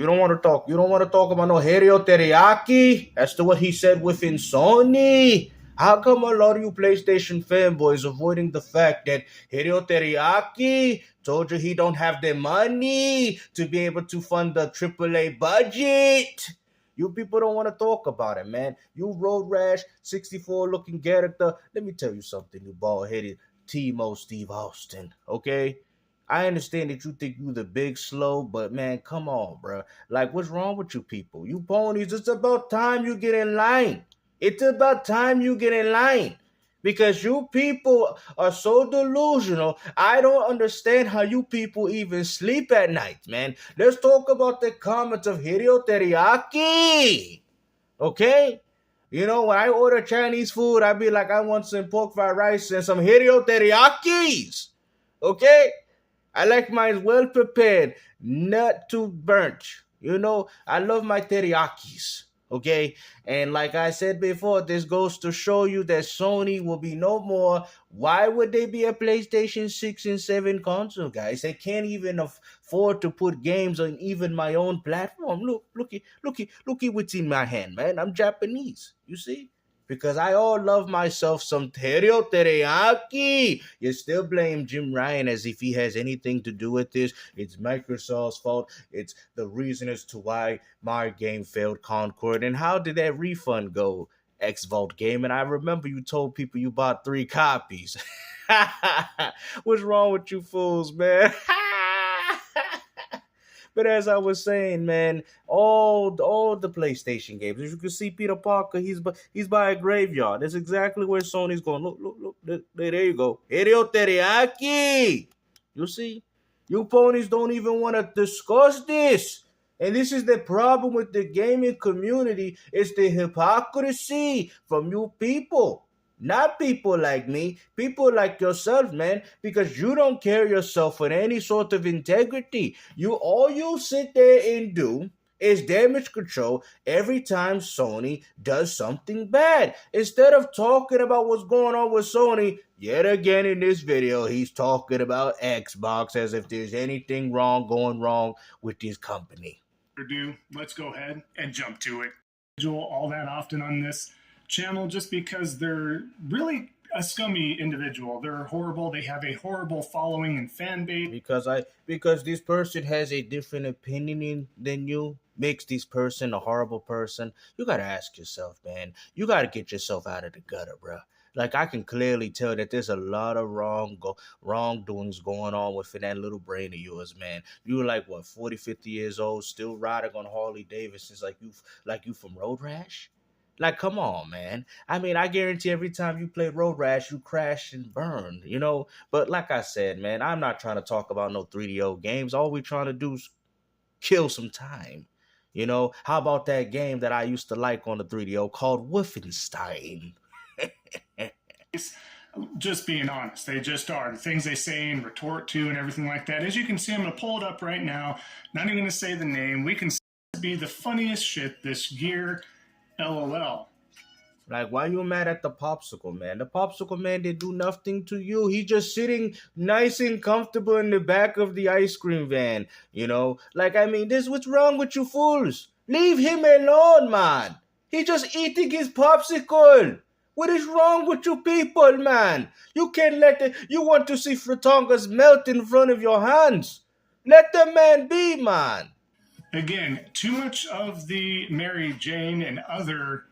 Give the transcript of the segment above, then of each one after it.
You don't want to talk. You don't want to talk about no Hideo Teriyaki. That's what he said within Sony. How come a lot of you PlayStation fanboys avoiding the fact that Hideo Teriyaki told you he don't have the money to be able to fund the AAA budget? You people don't want to talk about it, man. You Road Rash 64 looking character. Let me tell you something, you bald headed Timo Steve Austin. Okay, I understand that you think you the big slow, but man, come on, bro. Like, what's wrong with you people? You ponies, it's about time you get in line. It's about time you get in line. Because you people are so delusional. I don't understand how you people even sleep at night, man. Let's talk about the comments of Hideo Teriyaki. Okay? You know, when I order Chinese food, I be like, I want some pork fried rice and some Hideo Teriyakis. Okay? I like mine well prepared, not too burnt. You know, I love my teriyakis. Okay, and like I said before, this goes to show you that Sony will be no more. Why would they be a PlayStation 6 and 7 console, guys? They can't even afford to put games on even my own platform. Looky what's in my hand, man. I'm Japanese, you see? Because I all love myself some teriyaki. You still blame Jim Ryan as if he has anything to do with this. It's Microsoft's fault. It's the reason as to why my game failed Concord. And how did that refund go, Xvault game? And I remember you told people you bought 3 copies. What's wrong with you fools, man? But as I was saying, man, all the PlayStation games. As you can see, Peter Parker, he's by a graveyard. That's exactly where Sony's going. Look. There you go. Hideo Teriyaki. You see? You ponies don't even want to discuss this. And this is the problem with the gaming community. It's the hypocrisy from you people. Not people like me, people like yourself, man, because you don't carry yourself with any sort of integrity. All you sit there and do is damage control every time Sony does something bad. Instead of talking about what's going on with Sony, yet again in this video, he's talking about Xbox as if there's anything going wrong with this company. Let's go ahead and jump to it. All that often on this channel just because they're really a scummy individual. They're horrible. They have a horrible following and fan base. Because this person has a different opinion than you makes this person a horrible person. You gotta ask yourself, man. You gotta get yourself out of the gutter, bro. Like, I can clearly tell that there's a lot of wrongdoings going on within that little brain of yours, man. You're like, what, 40, 50 years old, still riding on Harley Davidsons like you from Road Rash? Like, come on, man. I mean, I guarantee every time you play Road Rash, you crash and burn, you know? But like I said, man, I'm not trying to talk about no 3DO games. All we're trying to do is kill some time. You know? How about that game that I used to like on the 3DO called Wolfenstein? Just being honest, they just are. The things they say and retort to and everything like that. As you can see, I'm going to pull it up right now. Not even going to say the name. We can be the funniest shit this year. LOL. Like, why you mad at the popsicle man? The popsicle man didn't do nothing to you. He just sitting nice and comfortable in the back of the ice cream van, you know? Like, I mean, what's wrong with you fools? Leave him alone, man. He just eating his popsicle. What is wrong with you people, man? You can't you want to see fritongas melt in front of your hands. Let the man be, man. Again, too much of the Mary Jane and other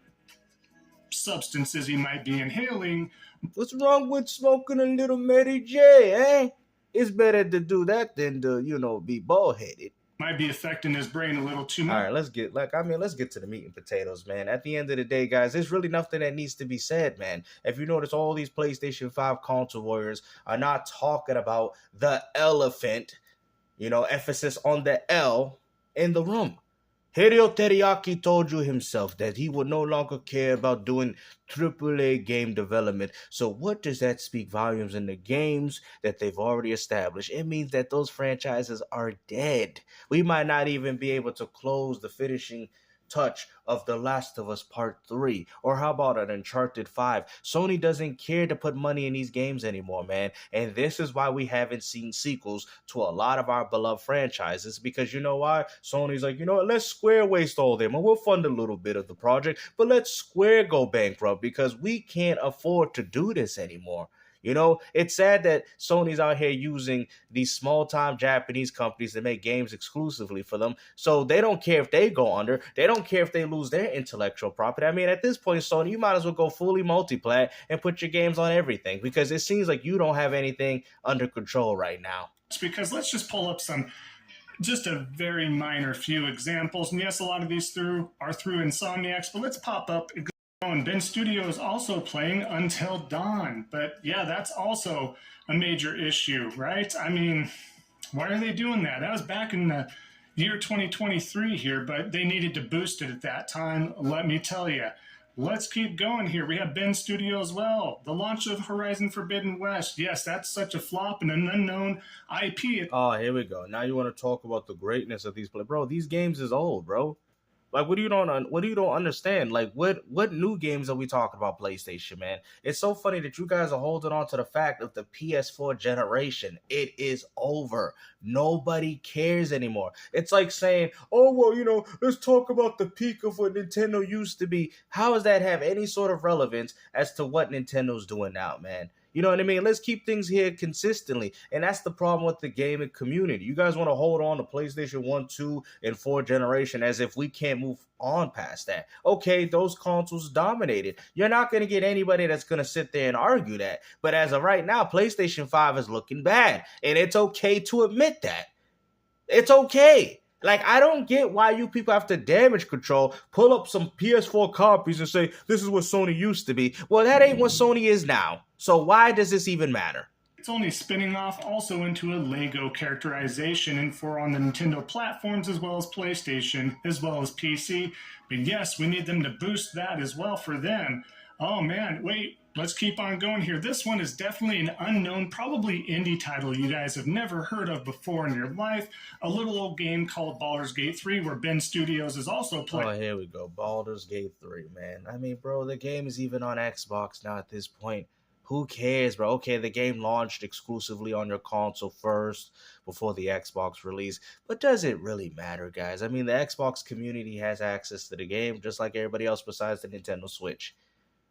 substances he might be inhaling. What's wrong with smoking a little Mary J, eh? It's better to do that than to, be bald-headed. Might be affecting his brain a little too much. All right, let's get to the meat and potatoes, man. At the end of the day, guys, there's really nothing that needs to be said, man. If you notice, all these PlayStation 5 console warriors are not talking about the elephant, emphasis on the L in the room. Hideo Teriyaki told you himself that he would no longer care about doing AAA game development. So what does that speak volumes in the games that they've already established? It means that those franchises are dead. We might not even be able to close the finishing touch of The Last of Us Part 3? Or how about an Uncharted 5? Sony doesn't care to put money in these games anymore, man. And this is why we haven't seen sequels to a lot of our beloved franchises, because you know why? Sony's like, you know what, let's Square waste all them and we'll fund a little bit of the project, but let Square go bankrupt because we can't afford to do this anymore. You know, it's sad that Sony's out here using these small-time Japanese companies to make games exclusively for them. So they don't care if they go under. They don't care if they lose their intellectual property. I mean, at this point, Sony, you might as well go fully multi-plat and put your games on everything, because it seems like you don't have anything under control right now. It's because let's just pull up just a very minor few examples. And yes, a lot of these are through Insomniacs, but let's pop up. And Ben Studio is also playing Until Dawn. But yeah, that's also a major issue, right? I mean, why are they doing that? That was back in the year 2023 here, but they needed to boost it at that time, let me tell you. Let's keep going here. We have Ben Studio as well. The launch of Horizon Forbidden West. Yes, that's such a flop and an unknown IP. Oh, here we go. Now you want to talk about the greatness of these players. Bro, these games is old, bro. Like, what do you don't understand? Like, what new games are we talking about, PlayStation, man? It's so funny that you guys are holding on to the fact of the PS4 generation. It is over. Nobody cares anymore. It's like saying, oh, well, you know, let's talk about the peak of what Nintendo used to be. How does that have any sort of relevance as to what Nintendo's doing now, man? You know what I mean? Let's keep things here consistently. And that's the problem with the gaming community. You guys want to hold on to PlayStation 1, 2, and 4 generation as if we can't move on past that. Okay, those consoles dominated. You're not going to get anybody that's going to sit there and argue that. But as of right now, PlayStation 5 is looking bad. And it's okay to admit that. It's okay. Like, I don't get why you people have to damage control, pull up some PS4 copies and say, this is what Sony used to be. Well, that ain't what Sony is now. So why does this even matter? It's only spinning off also into a Lego characterization and for on the Nintendo platforms as well as PlayStation, as well as PC. But yes, we need them to boost that as well for them. Oh man, wait, let's keep on going here. This one is definitely an unknown, probably indie title you guys have never heard of before in your life. A little old game called Baldur's Gate 3 where Ben Studios is also playing. Oh, here we go. Baldur's Gate 3, man. I mean, bro, the game is even on Xbox now at this point. Who cares, bro? Okay, the game launched exclusively on your console first before the Xbox release. But does it really matter, guys? I mean, the Xbox community has access to the game just like everybody else besides the Nintendo Switch.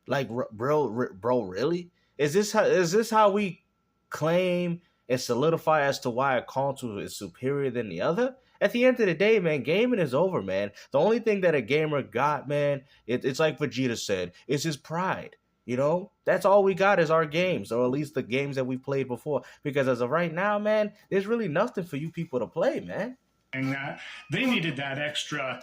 Like, bro, really? Is this how we claim and solidify as to why a console is superior than the other? At the end of the day, man, gaming is over, man. The only thing that a gamer got, man, it's like Vegeta said, is his pride. You know, that's all we got is our games, or at least the games that we played before. Because as of right now, man, there's really nothing for you people to play, man. And they needed that extra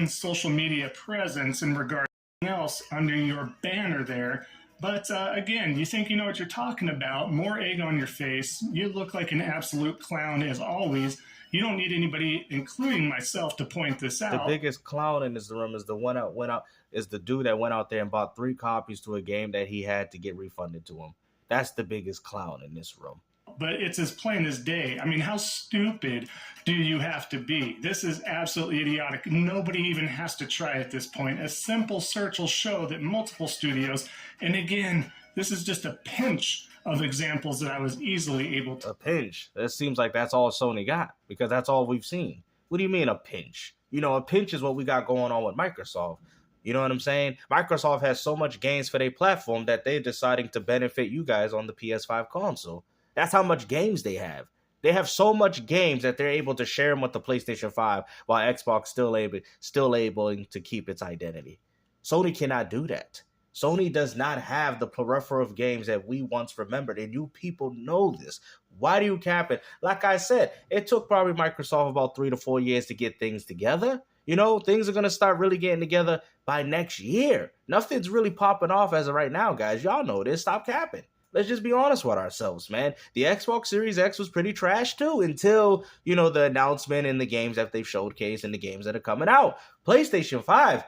social media presence in regard to anything else under your banner there. But again, you think you know what you're talking about. More egg on your face. You look like an absolute clown as always. You don't need anybody, including myself, to point this out. The biggest clown in this room is the dude that went out there and bought 3 copies to a game that he had to get refunded to him. That's the biggest clown in this room. But it's as plain as day. I mean, how stupid do you have to be? This is absolutely idiotic. Nobody even has to try at this point. A simple search will show that multiple studios, and again, this is just a pinch of examples that I was easily able to. A pinch? It seems like that's all Sony got, because that's all we've seen. What do you mean a pinch? You know, a pinch is what we got going on with Microsoft. You know what I'm saying? Microsoft has so much gains for their platform that they're deciding to benefit you guys on the PS5 console. That's how much games they have. They have so much games that they're able to share them with the PlayStation 5 while Xbox still able to keep its identity. Sony cannot do that. Sony does not have the plethora of games that we once remembered, and you people know this. Why do you cap it? Like I said, it took probably Microsoft about 3 to 4 years to get things together. You know, things are going to start really getting together by next year. Nothing's really popping off as of right now, guys. Y'all know this. Stop capping. Let's just be honest with ourselves, man. The Xbox Series X was pretty trash too until, you know, the announcement and the games that they've showcased and the games that are coming out. PlayStation 5,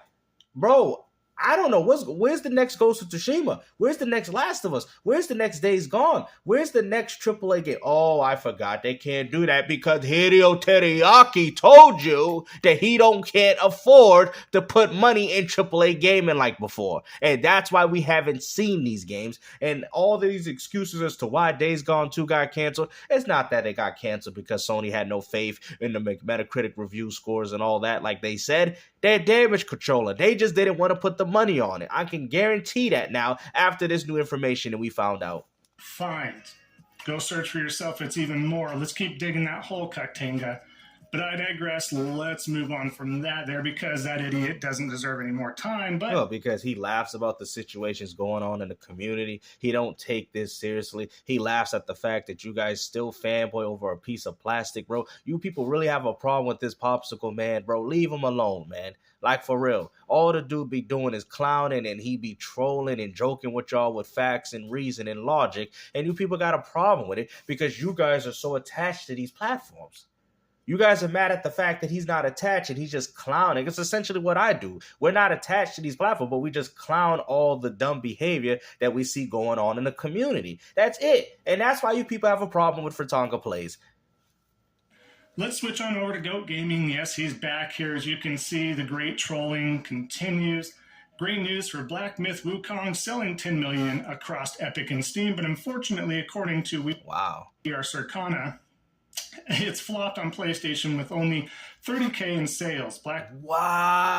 bro, I don't know where's the next Ghost of Tsushima? Where's the next Last of Us? Where's the next Days Gone? Where's the next AAA game? Oh, I forgot they can't do that because Hideo Teriyaki told you that he can't afford to put money in AAA gaming like before, and that's why we haven't seen these games. And all these excuses as to why Days Gone 2 got canceled, it's not that it got canceled because Sony had no faith in the Metacritic review scores and all that, like they said. They're damage controller. They just didn't want to put the money on it. I can guarantee that now after this new information that we found out. Fine. Go search for yourself. It's even more. Let's keep digging that hole, Kaktenga. But I digress. Let's move on from that there because that idiot doesn't deserve any more time. But no, because he laughs about the situations going on in the community. He don't take this seriously. He laughs at the fact that you guys still fanboy over a piece of plastic, bro. You people really have a problem with this popsicle, man, bro. Leave him alone, man. Like, for real. All the dude be doing is clowning, and he be trolling and joking with y'all with facts and reason and logic. And you people got a problem with it because you guys are so attached to these platforms. You guys are mad at the fact that he's not attached and he's just clowning. It's essentially what I do. We're not attached to these platforms, but we just clown all the dumb behavior that we see going on in the community. That's it. And that's why you people have a problem with Fratanga Plays. Let's switch on over to Goat Gaming. Yes, he's back here. As you can see, the great trolling continues. Great news for Black Myth Wukong selling 10 million across Epic and Steam, but unfortunately, according to We Are Circana, it's flopped on PlayStation with only 30K in sales. Wow.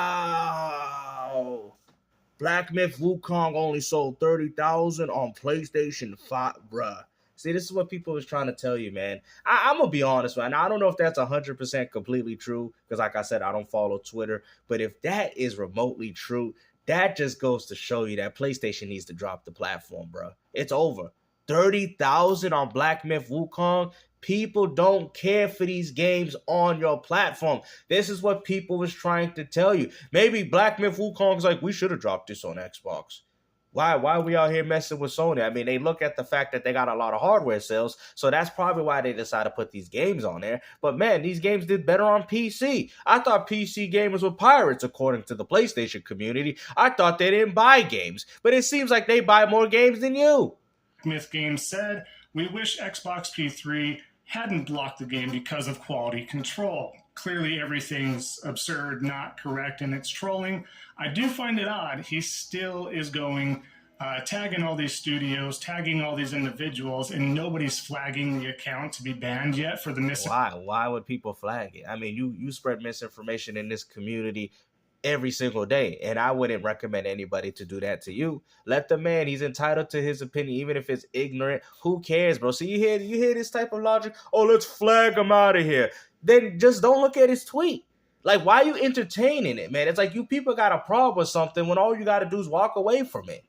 Black Myth Wukong only sold 30,000 on PlayStation 5, bruh. See, this is what people was trying to tell you, man. I'm going to be honest, man. I don't know if that's 100% completely true because, like I said, I don't follow Twitter. But if that is remotely true, that just goes to show you that PlayStation needs to drop the platform, bruh. It's over. 30,000 on Black Myth Wukong. People don't care for these games on your platform. This is what people was trying to tell you. Maybe Black Myth Wukong's like, we should have dropped this on Xbox. Why are we out here messing with Sony? I mean, they look at the fact that they got a lot of hardware sales, so that's probably why they decided to put these games on there. But man, these games did better on PC. I thought PC gamers were pirates, according to the PlayStation community. I thought they didn't buy games, but it seems like they buy more games than you. Myth Games said, we wish Xbox P3 hadn't blocked the game because of quality control. Clearly everything's absurd, not correct, and it's trolling. I do find it odd. He still is going, tagging all these studios, tagging all these individuals, and nobody's flagging the account to be banned yet for the misinformation. Why would people flag it? I mean, you spread misinformation in this community every single day, and I wouldn't recommend anybody to do that to you. Let the man, he's entitled to his opinion, even if it's ignorant. Who cares, bro? So you hear this type of logic? Oh, let's flag him out of here. Then just don't look at his tweet. Like, why are you entertaining it, man? It's like you people got a problem with something when all you got to do is walk away from it.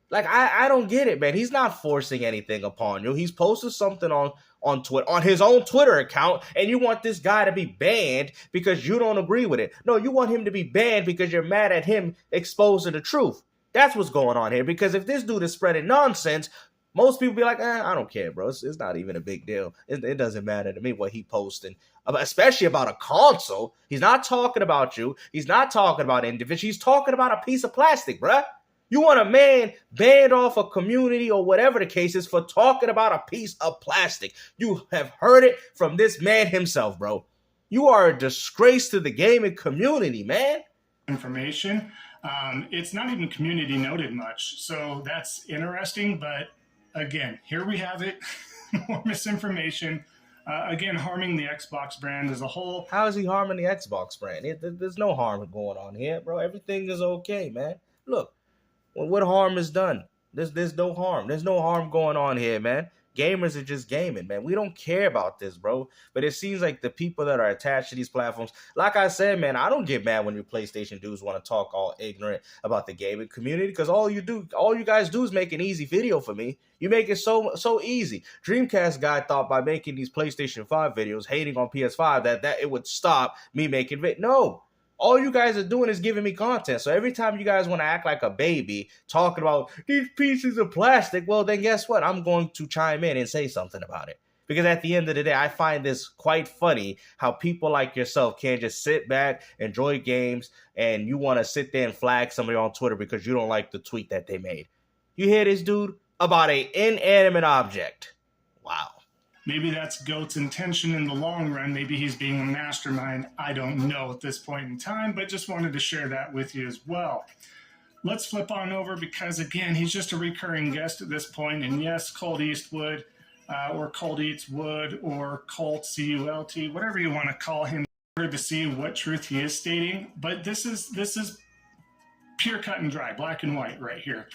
Like, I don't get it, man. He's not forcing anything upon you. He's posted something on Twitter, on his own Twitter account, and you want this guy to be banned because you don't agree with it. No, you want him to be banned because you're mad at him exposing the truth. That's what's going on here. Because if this dude is spreading nonsense, most people be like, I don't care, bro. It's not even a big deal. It doesn't matter to me what he posting, especially about a console. He's not talking about you. He's not talking about individuals. He's talking about a piece of plastic, bruh. You want a man banned off a community or whatever the case is for talking about a piece of plastic. You have heard it from this man himself, bro. You are a disgrace to the gaming community, man. Information. It's not even community noted much. So that's interesting. But again, here we have it. More misinformation. Again, harming the Xbox brand as a whole. How is he harming the Xbox brand? There's no harm going on here, bro. Everything is okay, man. Look. What harm is done? There's no harm. There's no harm going on here, man. Gamers are just gaming, man. We don't care about this, bro. But it seems like the people that are attached to these platforms, like I said, man, I don't get mad when your PlayStation dudes want to talk all ignorant about the gaming community because all you guys do is make an easy video for me. You make it so easy. Dreamcast guy thought by making these PlayStation 5 videos, hating on PS5, that it would stop me making No. All you guys are doing is giving me content. So every time you guys want to act like a baby, talking about these pieces of plastic, well, then guess what? I'm going to chime in and say something about it. Because at the end of the day, I find this quite funny how people like yourself can't just sit back, enjoy games, and you want to sit there and flag somebody on Twitter because you don't like the tweet that they made. You hear this, dude? About an inanimate object. Wow. Maybe that's Goat's intention in the long run. Maybe he's being a mastermind. I don't know at this point in time, but just wanted to share that with you as well. Let's flip on over because, again, he's just a recurring guest at this point. And yes, Colt Eastwood, or Colt Eats Wood, or Colt C-U-L-T, whatever you want to call him, to see what truth he is stating. But this is pure cut and dry, black and white right here.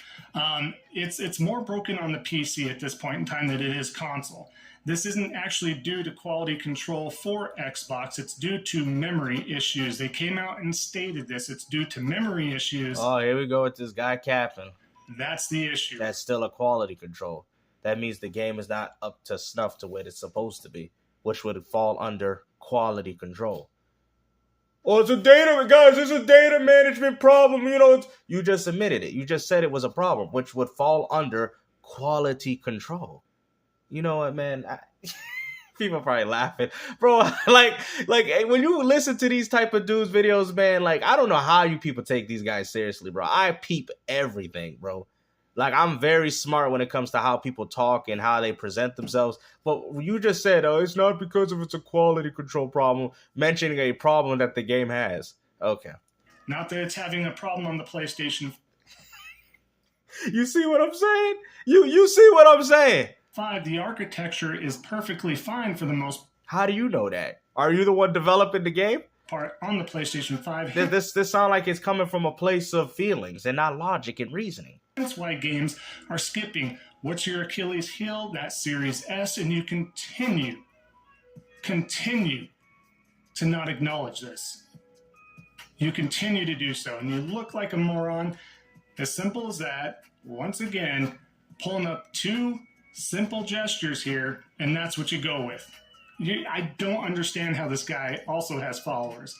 It's more broken on the PC at this point in time than it is console. This isn't actually due to quality control for Xbox. It's due to memory issues. They came out and stated this. It's due to memory issues. Oh, here we go with this guy capping. That's the issue. That's still a quality control. That means the game is not up to snuff to what it's supposed to be, which would fall under quality control. Oh, it's a data management problem. You just admitted it. You just said it was a problem, which would fall under quality control. You know what, man? People probably laughing, bro. Like when you listen to these type of dudes videos, man, like I don't know how you people take these guys seriously, bro. I peep everything, bro. Like, I'm very smart when it comes to how people talk and how they present themselves. But you just said, oh, it's not because of it's a quality control problem, mentioning a problem that the game has. Okay. Not that it's having a problem on the PlayStation. You see what I'm saying? You see what I'm saying? 5, the architecture is perfectly fine for the most. How do you know that? Are you the one developing the game? Part on the PlayStation 5. This sounds like it's coming from a place of feelings and not logic and reasoning. That's why games are skipping. What's your Achilles heel? That Series S, and you continue to not acknowledge this. You continue to do so, and you look like a moron. As simple as that. Once again, pulling up 2 simple gestures here, and that's what you go with. I don't understand how this guy also has followers.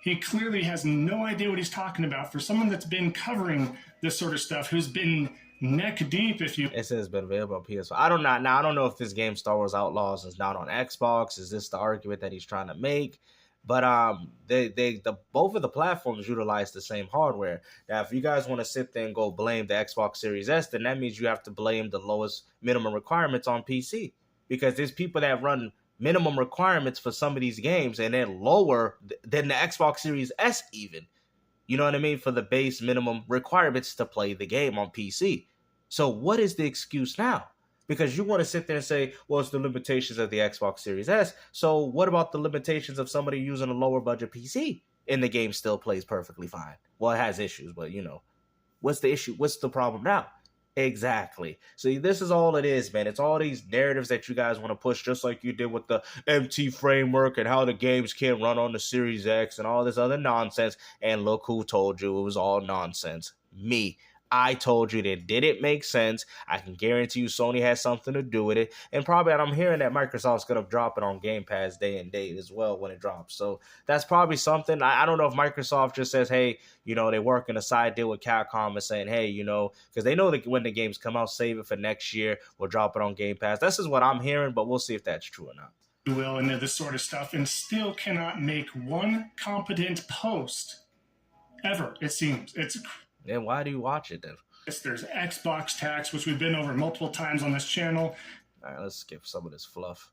He clearly has no idea what he's talking about. For someone that's been covering this sort of stuff, who's been neck deep, if you... It says it's been available on PS4. I don't know if this game Star Wars Outlaws is not on Xbox. Is this the argument that he's trying to make? But both of the platforms utilize the same hardware. Now, if you guys want to sit there and go blame the Xbox Series S, then that means you have to blame the lowest minimum requirements on PC. Because there's people that run minimum requirements for some of these games and then lower than the Xbox Series S even. You know what I mean? For the base minimum requirements to play the game on PC. So what is the excuse now? Because you want to sit there and say, well, it's the limitations of the Xbox Series S. So what about the limitations of somebody using a lower budget PC and the game still plays perfectly fine? Well, it has issues, but what's the issue? What's the problem now? Exactly. See, this is all it is, man. It's all these narratives that you guys want to push, just like you did with the MT framework and how the games can't run on the Series X and all this other nonsense. And look who told you it was all nonsense. Me. I told you that didn't make sense. I can guarantee you Sony has something to do with it. And probably I'm hearing that Microsoft's going to drop it on Game Pass day and date as well when it drops. So that's probably something. I don't know if Microsoft just says, hey, they're working a side deal with Capcom and saying, hey, because they know that when the games come out, save it for next year. We'll drop it on Game Pass. This is what I'm hearing, but we'll see if that's true or not. Will into this sort of stuff and still cannot make one competent post ever, it seems. Then why do you watch it then? There's Xbox tax, which we've been over multiple times on this channel. All right, let's skip some of this fluff.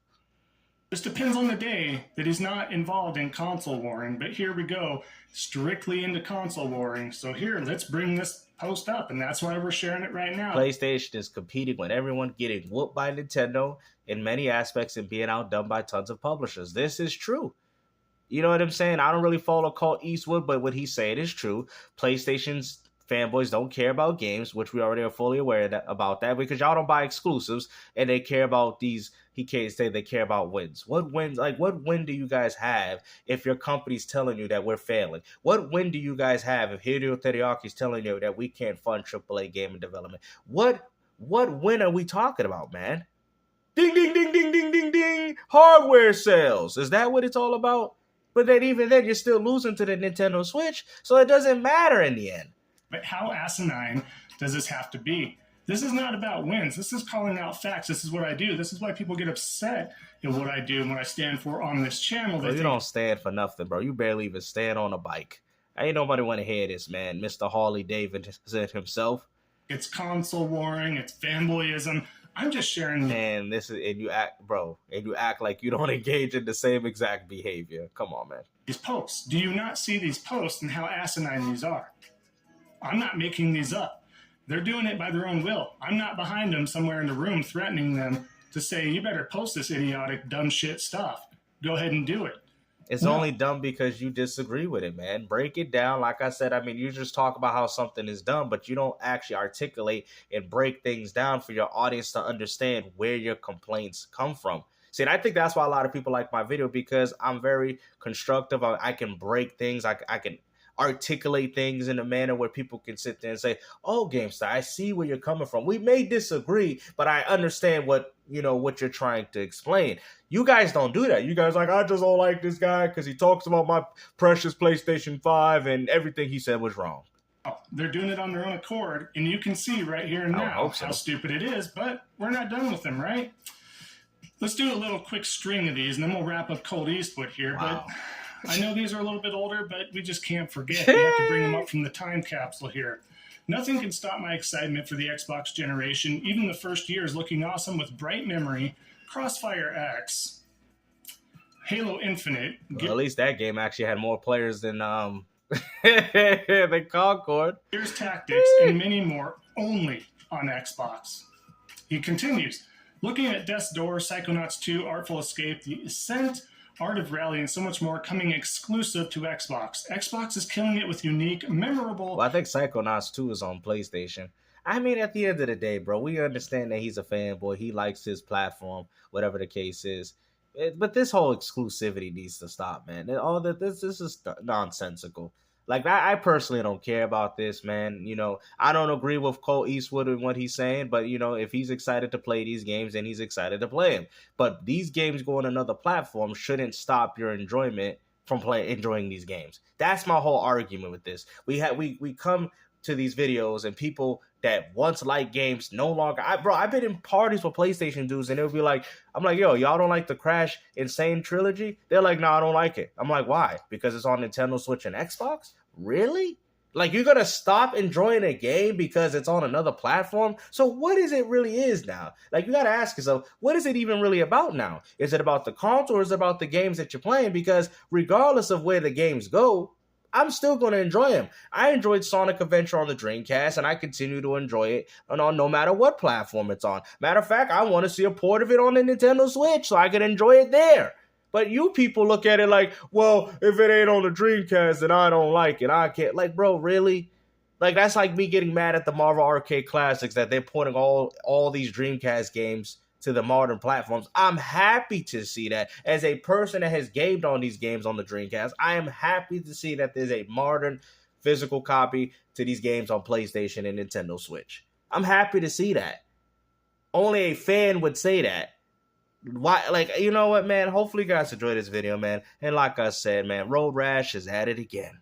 This depends on the day that he's not involved in console warring, but here we go, strictly into console warring. So here, let's bring this post up, and that's why we're sharing it right now. PlayStation is competing with everyone, getting whooped by Nintendo in many aspects and being outdone by tons of publishers. This is true. You know what I'm saying? I don't really follow Colt Eastwood, but what he's saying is true. PlayStation's fanboys don't care about games, which we already are fully aware about that, because y'all don't buy exclusives and they care about these. He can't say they care about wins. What wins? Like, what win do you guys have if your company's telling you that we're failing? What win do you guys have if Hideo Teriyaki's telling you that we can't fund AAA gaming development? What win are we talking about, man? Ding, ding, ding, ding, ding, ding, ding. Hardware sales. Is that what it's all about? But then even then, you're still losing to the Nintendo Switch, so it doesn't matter in the end. But how asinine does this have to be? This is not about wins. This is calling out facts. This is what I do. This is why people get upset at what I do and what I stand for on this channel. Bro, you don't stand for nothing, bro. You barely even stand on a bike. Ain't nobody want to hear this, man. Mr. Harley Davidson himself. It's console warring. It's fanboyism. I'm just sharing. And you act like you don't engage in the same exact behavior. Come on, man. These posts. Do you not see these posts and how asinine these are? I'm not making these up. They're doing it by their own will. I'm not behind them somewhere in the room threatening them to say, you better post this idiotic, dumb shit stuff. Go ahead and do it. It's only dumb because you disagree with it, man. Break it down. Like I said, I mean, you just talk about how something is dumb, but you don't actually articulate and break things down for your audience to understand where your complaints come from. See, and I think that's why a lot of people like my video, because I'm very constructive. I can break things. I can articulate things in a manner where people can sit there and say, oh, GameStar, I see where you're coming from. We may disagree, but I understand what you're trying to explain. You guys don't do that. You guys are like, I just don't like this guy because he talks about my precious PlayStation 5 and everything he said was wrong. Oh, they're doing it on their own accord, and you can see right here and now how stupid it is, but we're not done with them, right? Let's do a little quick string of these, and then we'll wrap up Cold Eastwood here, Wow. But I know these are a little bit older, but we just can't forget. We have to bring them up from the time capsule here. Nothing can stop my excitement for the Xbox generation. Even the first year is looking awesome with Bright Memory, Crossfire X, Halo Infinite. Well, at least that game actually had more players than than Concord. Gears Tactics and many more only on Xbox. He continues, looking at Death's Door, Psychonauts 2, Artful Escape, The Ascent, Art of Rally, and so much more coming exclusive to Xbox. Xbox is killing it with unique, memorable... Well, I think Psychonauts 2 is on PlayStation. I mean, at the end of the day, bro, we understand that he's a fanboy. He likes his platform, whatever the case is. But this whole exclusivity needs to stop, man. This is nonsensical. Like, I personally don't care about this, man. I don't agree with Cole Eastwood and what he's saying, but, if he's excited to play these games, then he's excited to play them. But these games going on another platform shouldn't stop your enjoyment from enjoying these games. That's my whole argument with this. We come to these videos and people that once liked games no longer. I've been in parties with PlayStation dudes and they'll be like, I'm like, yo, y'all don't like the Crash Insane trilogy? They're like, no, I don't like it. I'm like, why? Because it's on Nintendo Switch and Xbox? Really? Like, you're gonna stop enjoying a game because it's on another platform? So what is it really is now? Like, you gotta ask yourself, what is it even really about now? Is it about the console or is it about the games that you're playing? Because regardless of where the games go, I'm still going to enjoy them. I enjoyed Sonic Adventure on the Dreamcast, and I continue to enjoy it on no matter what platform it's on. Matter of fact, I want to see a port of it on the Nintendo Switch so I can enjoy it there. But you people look at it like, well, if it ain't on the Dreamcast, then I don't like it. I can't. Like, bro, really? Like, that's like me getting mad at the Marvel Arcade Classics that they're putting all these Dreamcast games to the modern platforms. I'm happy to see that. As a person that has gamed on these games on the Dreamcast, I am happy to see that there's a modern physical copy to these games on PlayStation and Nintendo Switch. I'm happy to see that. Only a fan would say that. Why? Like, you know what, man? Hopefully you guys enjoyed this video, man. And like I said, man, Road Rash is at it again.